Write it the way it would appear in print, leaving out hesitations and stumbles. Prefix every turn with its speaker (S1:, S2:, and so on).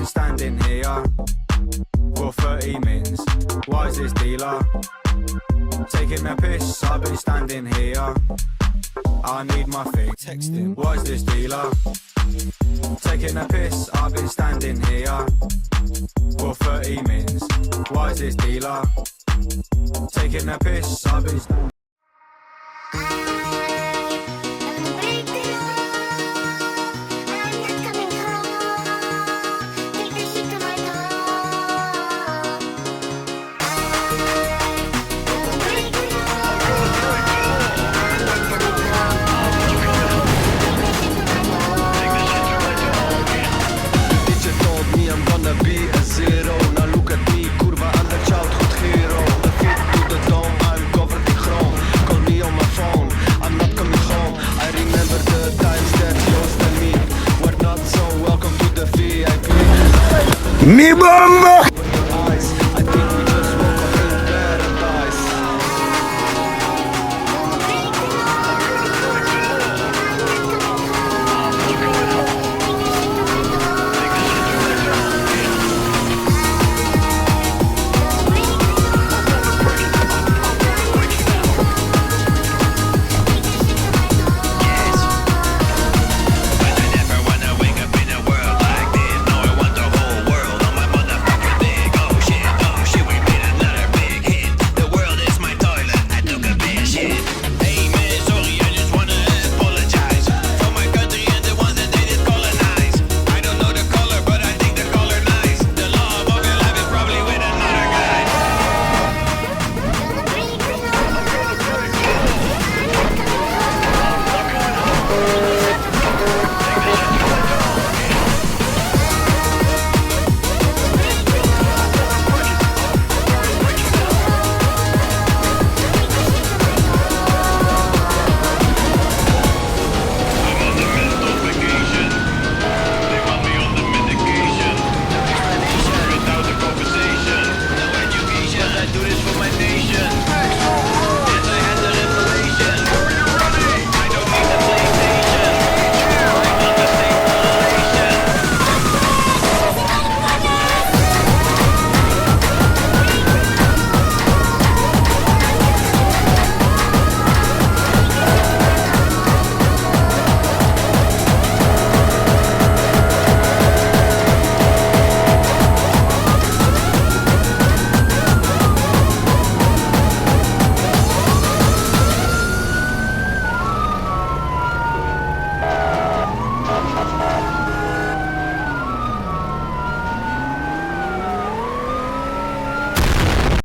S1: been standing here for 30 mins. Why is this dealer taking a piss? I've been standing here. I need my fix. Text him. Why is this dealer taking a piss? I've been standing here for 30 mins. Why is this dealer taking a piss? I've been
S2: Mi bomba!